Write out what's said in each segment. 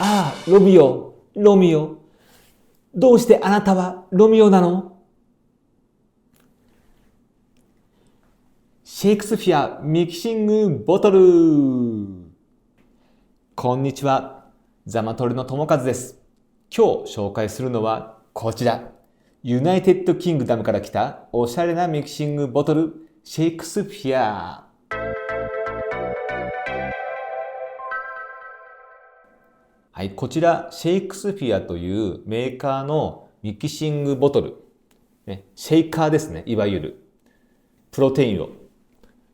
ああ、ロミオ、ロミオ。どうしてあなたはロミオなの？シェイクスピアミキシングボトル。こんにちは。ザマトルの友和です。今日紹介するのはこちら。ユナイテッドキングダムから来たおしゃれなミキシングボトル、シェイクスピア。はい、こちらシェイクスピアというメーカーのミキシングボトル、シェイカーですね。いわゆるプロテインを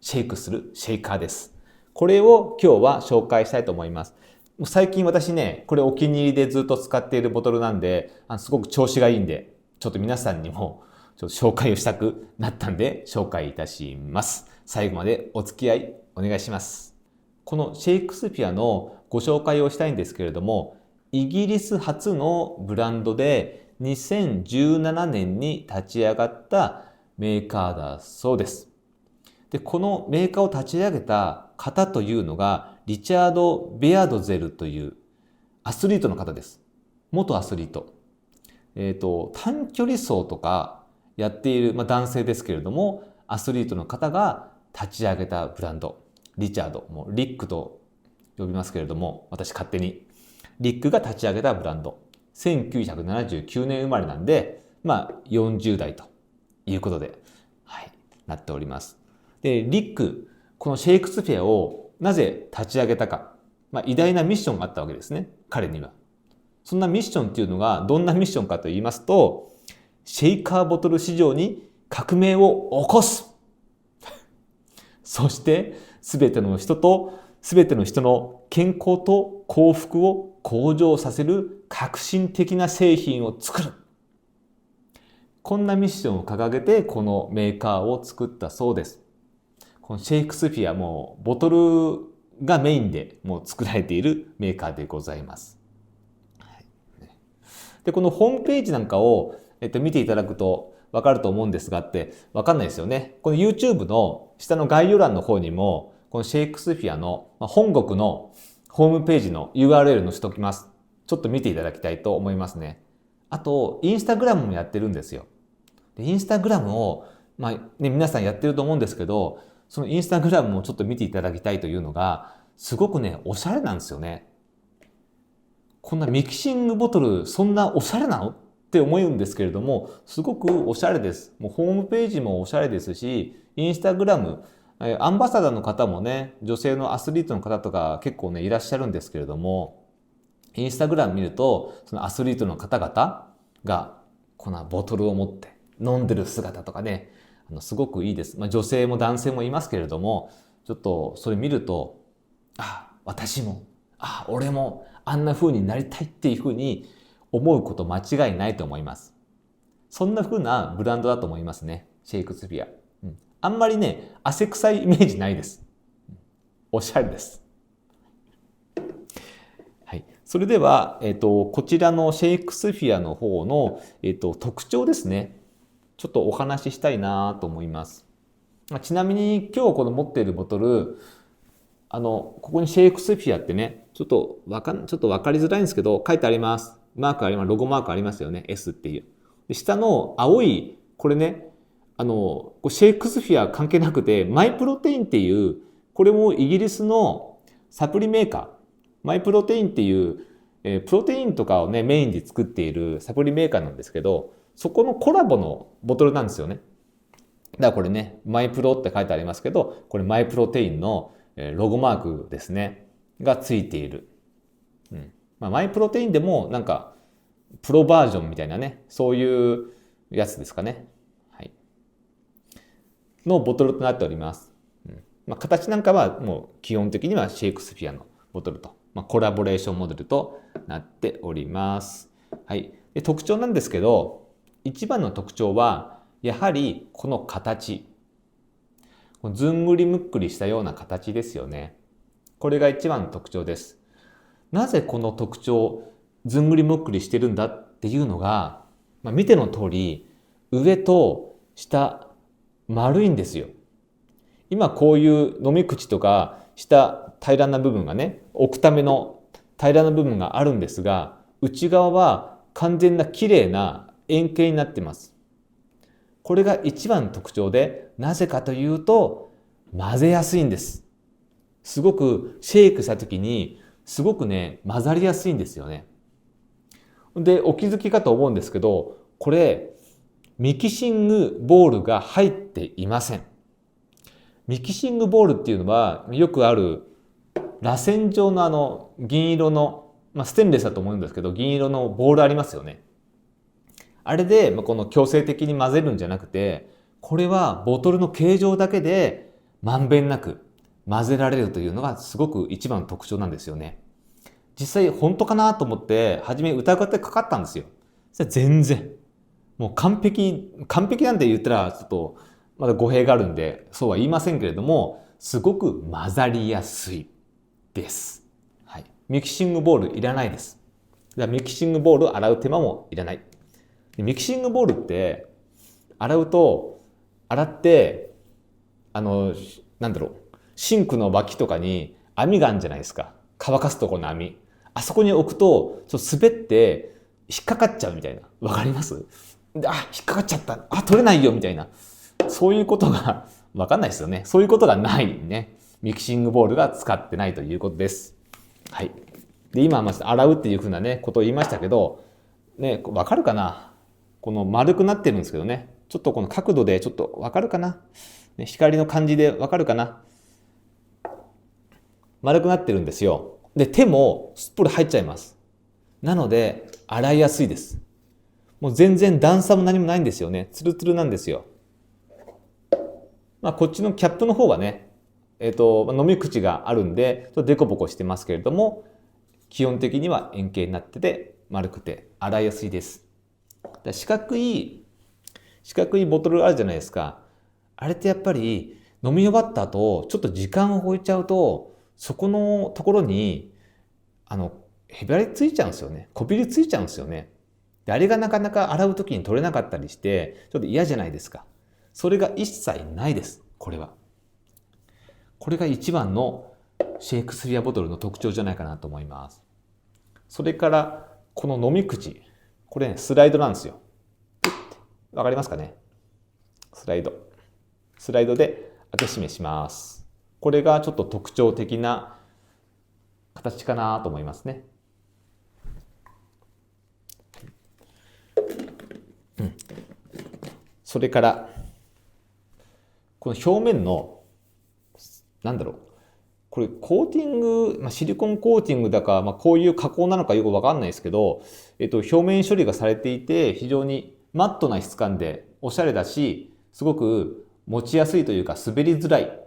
シェイクするシェイカーです。これを今日は紹介したいと思います。最近私ね、これお気に入りでずっと使っているボトルなんで、すごく調子がいいんで、ちょっと皆さんにもちょっと紹介をしたくなったんで紹介いたします。最後までお付き合いお願いします。このシェイクスピアのご紹介をしたいんですけれども、イギリス初のブランドで2017年に立ち上がったメーカーだそうです。で、このメーカーを立ち上げた方というのがリチャード・ベアドゼルというアスリートの方です。元アスリート。短距離走とかやっている、男性ですけれども、アスリートの方が立ち上げたブランド。リチャード、もうリックと呼びますけれども、私勝手に。リックが立ち上げたブランド。1979年生まれなんで、40代ということで、なっております。で、リック、このシェイクスピアをなぜ立ち上げたか。偉大なミッションがあったわけですね。彼には。そんなミッションっていうのがどんなミッションかと言いますと、シェイカーボトル市場に革命を起こす。そして、すべての人の健康と幸福を向上させる革新的な製品を作る。こんなミッションを掲げて、このメーカーを作ったそうです。このシェイクスピアもボトルがメインでもう作られているメーカーでございます。で、このホームページなんかを、見ていただくとわかると思うんですがわかんないですよね。この YouTube の下の概要欄の方にも、このシェイクスピアの本国のホームページの URL 載せておきます。ちょっと見ていただきたいと思いますね。あと、インスタグラムもやってるんですよ。でインスタグラムを、皆さんやってると思うんですけど、そのインスタグラムもちょっと見ていただきたいというのが、すごくね、おしゃれなんですよね。こんなミキシングボトル、そんなおしゃれなのって思うんですけれども、すごくおしゃれです。もうホームページもおしゃれですし、インスタグラム、アンバサダーの方もね、女性のアスリートの方とか結構ね、いらっしゃるんですけれども、インスタグラム見ると、そのアスリートの方々が、このボトルを持って飲んでる姿とかね、すごくいいです。女性も男性もいますけれども、ちょっとそれ見ると、私も、俺もあんな風になりたいっていう風に思うこと間違いないと思います。そんな風なブランドだと思いますね。シェイクスピア。あんまりね、汗臭いイメージないです。おしゃれです。はい。それでは、こちらのシェイクスピアの方の、特徴ですね。ちょっとお話ししたいなと思います。ちなみに今日この持っているボトル、ここにシェイクスピアってね、ちょっとわかりづらいんですけど、書いてあります。ロゴマークありますよね。S っていう。で下の青い、これね、シェイクスピア関係なくて、マイプロテインっていう、これもイギリスのサプリメーカー、マイプロテインっていう、プロテインとかをね、メインで作っているサプリメーカーなんですけど、そこのコラボのボトルなんですよね。だからこれね、マイプロって書いてありますけど、これマイプロテインのロゴマークですね。がついている。マイプロテインでもなんか、プロバージョンみたいなね、そういうやつですかね。のボトルとなっております。形なんかはもう基本的にはシェイクスピアのボトルと、コラボレーションモデルとなっております。で特徴なんですけど、一番の特徴は、やはりこの形。ずんぐりむっくりしたような形ですよね。これが一番の特徴です。なぜこの特徴、ずんぐりむっくりしてるんだっていうのが、見ての通り、上と下、丸いんですよ。今こういう飲み口とか、下平らな部分がね、置くための平らな部分があるんですが、内側は完全な綺麗な円形になっています。これが一番の特徴で、なぜかというと、混ぜやすいんです。すごくシェイクした時に、すごくね、混ざりやすいんですよね。で、お気づきかと思うんですけど、これ、ミキシングボールが入っていません。ミキシングボールっていうのは、よくある螺旋状の銀色の、ステンレスだと思うんですけど、銀色のボールありますよね。あれで、この強制的に混ぜるんじゃなくて、これはボトルの形状だけでまんべんなく混ぜられるというのがすごく一番の特徴なんですよね。実際本当かなと思って、初め疑ってかかったんですよ。そしたら全然。もう完璧なんて言ったらちょっとまだ語弊があるんで、そうは言いませんけれども、すごく混ざりやすいです。はい。ミキシングボールいらないです。だからミキシングボールを洗う手間もいらない。ミキシングボールって洗って、シンクの脇とかに網があるんじゃないですか。乾かすところの網。あそこに置くと、ちょっと滑って引っかかっちゃうみたいな。わかります？で、引っかかっちゃった。取れないよみたいな。そういうことがわかんないですよね。そういうことがないね。ミキシングボールが使ってないということです。はい。で、今、洗うっていうふうなね、ことを言いましたけど、ね、わかるかな？この丸くなってるんですけどね。ちょっとこの角度でちょっとわかるかな？ね、光の感じでわかるかな？丸くなってるんですよ。で、手もすっぽり入っちゃいます。なので、洗いやすいです。もう全然段差も何もないんですよね。ツルツルなんですよ。こっちのキャップの方はね、飲み口があるんで、ちょっとデコボコしてますけれども、基本的には円形になってて、丸くて洗いやすいです。四角いボトルあるじゃないですか。あれってやっぱり飲み終わった後、ちょっと時間を置いちゃうと、そこのところに、へばりついちゃうんですよね。こびりついちゃうんですよね。で、あれがなかなか洗うときに取れなかったりして、ちょっと嫌じゃないですか。それが一切ないです。これは。これが一番のシェイクスピアボトルの特徴じゃないかなと思います。それから、この飲み口。これね、スライドなんですよ。わかりますかね？スライドで開け閉めします。これがちょっと特徴的な形かなと思いますね。それから、この表面の、これコーティング、シリコンコーティングだか、こういう加工なのかよくわかんないですけど、表面処理がされていて、非常にマットな質感でおしゃれだし、すごく持ちやすいというか滑りづらい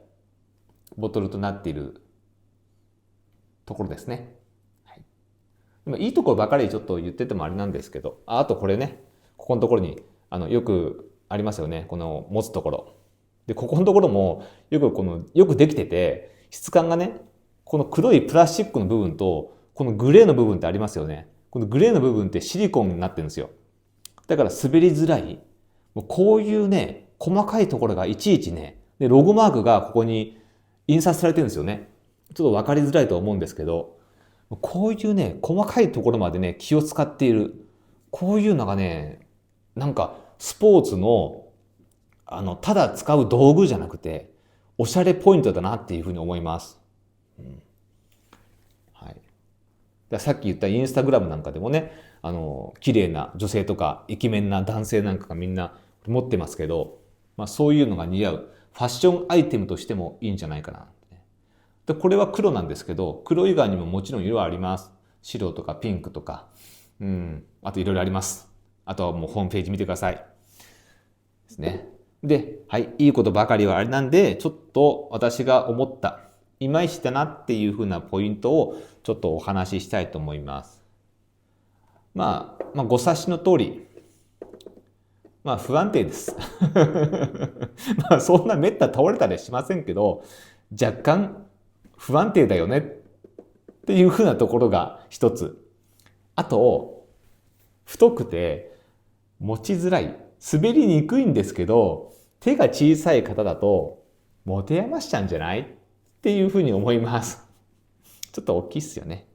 ボトルとなっているところですね。はい、でもいいところばかりちょっと言っててもあれなんですけど、あとこれね、ここのところによくありますよね。この持つところ。で、ここのところもよくできてて、質感がね、この黒いプラスチックの部分と、このグレーの部分ってありますよね。このグレーの部分ってシリコンになってるんですよ。だから滑りづらい。もうこういうね、細かいところがいちいちね、で、ロゴマークがここに印刷されてるんですよね。ちょっとわかりづらいと思うんですけど、こういうね、細かいところまでね、気を使っている。こういうのがね、なんかスポーツの、ただ使う道具じゃなくて、おしゃれポイントだなっていうふうに思います。はい。さっき言ったインスタグラムなんかでもね、綺麗な女性とかイケメンな男性なんかがみんな持ってますけど、そういうのが似合うファッションアイテムとしてもいいんじゃないかな。で、これは黒なんですけど、黒以外にももちろん色はあります。白とかピンクとか、あといろいろあります。あとはもうホームページ見てください。ですね。で、はい、いいことばかりはあれなんで、ちょっと私が思った、いまいちだなっていうふうなポイントをちょっとお話ししたいと思います。ご察しの通り、不安定です。そんなめった倒れたりしませんけど、若干不安定だよねっていうふうなところが一つ。あと、太くて持ちづらい。滑りにくいんですけど、手が小さい方だと持て余しちゃうんじゃないっていうふうに思います。ちょっと大きいっすよね。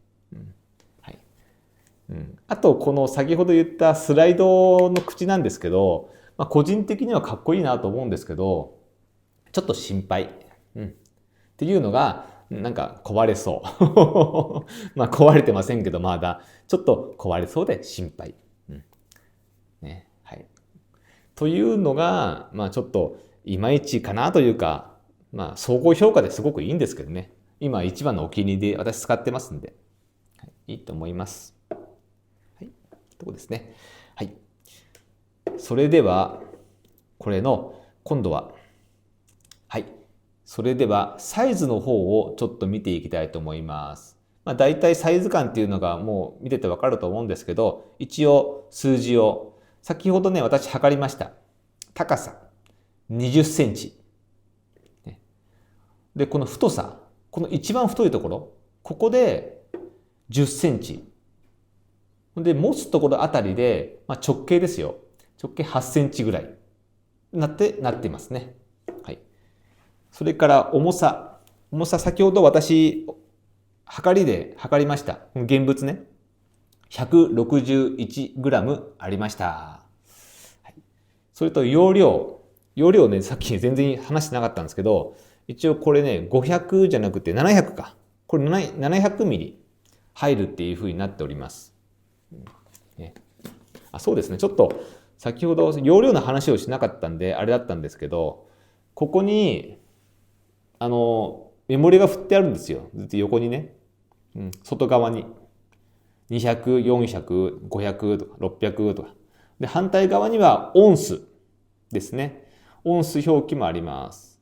あと、この先ほど言ったスライドの口なんですけど、個人的にはかっこいいなと思うんですけど、ちょっと心配。っていうのが、なんか壊れそう。壊れてませんけど、まだ。ちょっと壊れそうで心配。ね。はい。というのが、ちょっといまいちかなというか、総合評価ですごくいいんですけどね。今一番のお気に入りで私使ってますんで、いいと思います。はい。とこですね。はい。それでは、これの、今度は、はい。それでは、サイズの方をちょっと見ていきたいと思います。大体サイズ感っていうのがもう見ててわかると思うんですけど、一応数字を、先ほどね、私測りました。高さ、20センチ。で、この太さ、この一番太いところ、ここで10センチ。で、持つところあたりで、直径ですよ。直径8センチぐらいなっていますね。はい。それから重さ。重さ、先ほど私、測りで測りました。現物ね。161g ありました。はい、それと容量。容量ね、さっき全然話してなかったんですけど、一応これね、500じゃなくて700か。これ700ミリ入るっていう風になっております。そうですね。ちょっと先ほど容量の話をしなかったんで、あれだったんですけど、ここに、メモリが振ってあるんですよ。ずっと横にね。外側に。200、400、500とか600とか。で、反対側にはオンスですね。オンス表記もあります。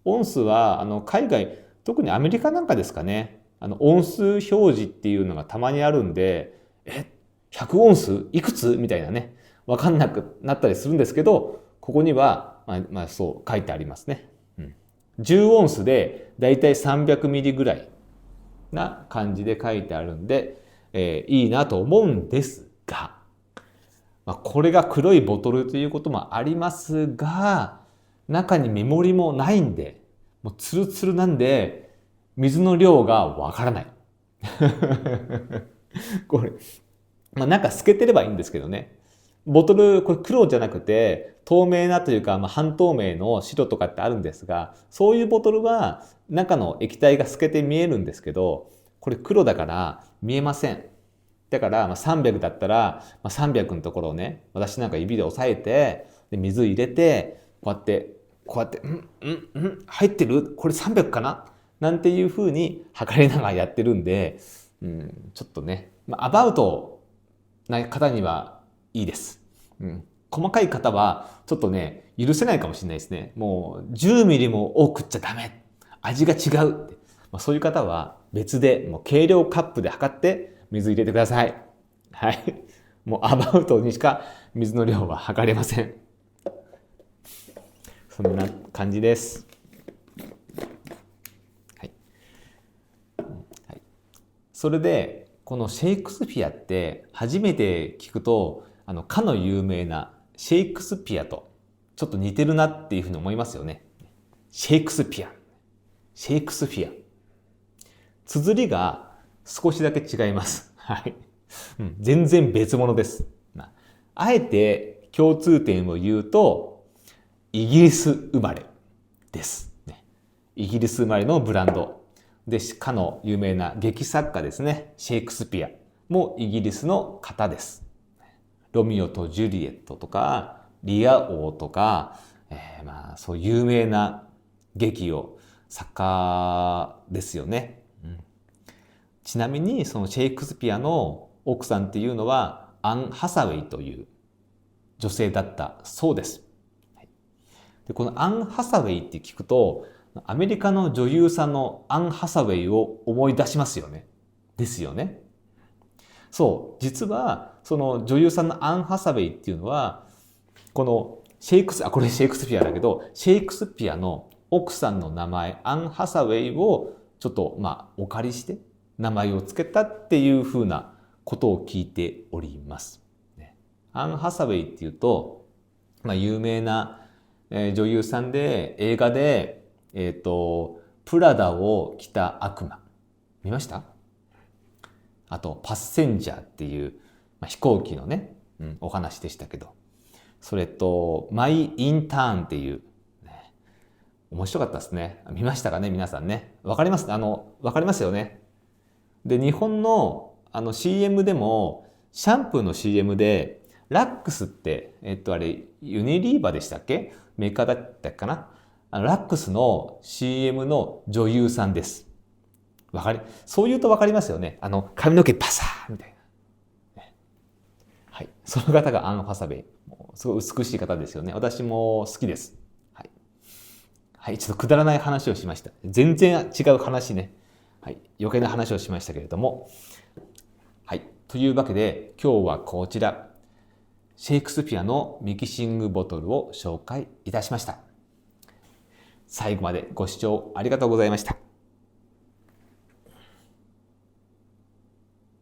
オンスは、海外、特にアメリカなんかですかね。オンス表示っていうのがたまにあるんで、100オンスいくつみたいなね。わかんなくなったりするんですけど、ここには、そう書いてありますね。10オンスでだいたい300ミリぐらいな感じで書いてあるんで、いいなと思うんですが、これが黒いボトルということもありますが、中にメモリもないんで、もうツルツルなんで、水の量がわからない。これ、中透けてればいいんですけどね。ボトル、これ黒じゃなくて、透明なというか、半透明の白とかってあるんですが、そういうボトルは中の液体が透けて見えるんですけど、これ黒だから見えません。だから300だったら、300のところをね、私なんか指で押さえて、で水入れて、こうやって、入ってるこれ300かななんていう風に測りながらやってるんで、ちょっとね、アバウトな方にはいいです。細かい方はちょっとね、許せないかもしれないですね。もう10ミリも多くっちゃダメ。味が違うって。そういう方は別で、もう計量カップで測って水入れてください。はい。もうアバウトにしか水の量は測れません。そんな感じです。はい。それで、このシェイクスピアって初めて聞くと、かの有名なシェイクスピアとちょっと似てるなっていうふうに思いますよね。シェイクスピア。シェイクスピア。綴りが少しだけ違います。はい。全然別物です。あえて共通点を言うと、イギリス生まれです。イギリス生まれのブランド。で、かの有名な劇作家ですね。シェイクスピアもイギリスの方です。ロミオとジュリエットとか、リア王とか、そう有名な劇を作家ですよね。ちなみにそのシェイクスピアの奥さんっていうのはアン・ハサウェイという女性だったそうです。でこのアン・ハサウェイって聞くと、アメリカの女優さんのアン・ハサウェイを思い出しますよね。ですよね。そう、実はその女優さんのアン・ハサウェイっていうのは、このこれシェイクスピアだけど、シェイクスピアの奥さんの名前、アン・ハサウェイをちょっとお借りして名前を付けたっていうふうなことを聞いております。アン・ハサウェイっていうと、有名な女優さんで映画で、プラダを着た悪魔。見ました？あとパッセンジャーっていう、飛行機のね、お話でしたけど、それとマイ・インターンっていう、ね、面白かったですね。見ましたかね、皆さんね。わかります？わかりますよね。で、日本のCM でも、シャンプーの CM で、ラックスって、あれ、ユニリーバでしたっけ？メーカーだったかな？ラックスの CM の女優さんです。そう言うとわかりますよね。髪の毛パサーみたいな。はい。その方がアン・ハサウェイ。すごい美しい方ですよね。私も好きです。はい。はい。ちょっとくだらない話をしました。全然違う話ね。はい。余計な話をしましたけれども。はい。というわけで、今日はこちら。シェイクスピアのミキシングボトルを紹介いたしました。最後までご視聴ありがとうございました。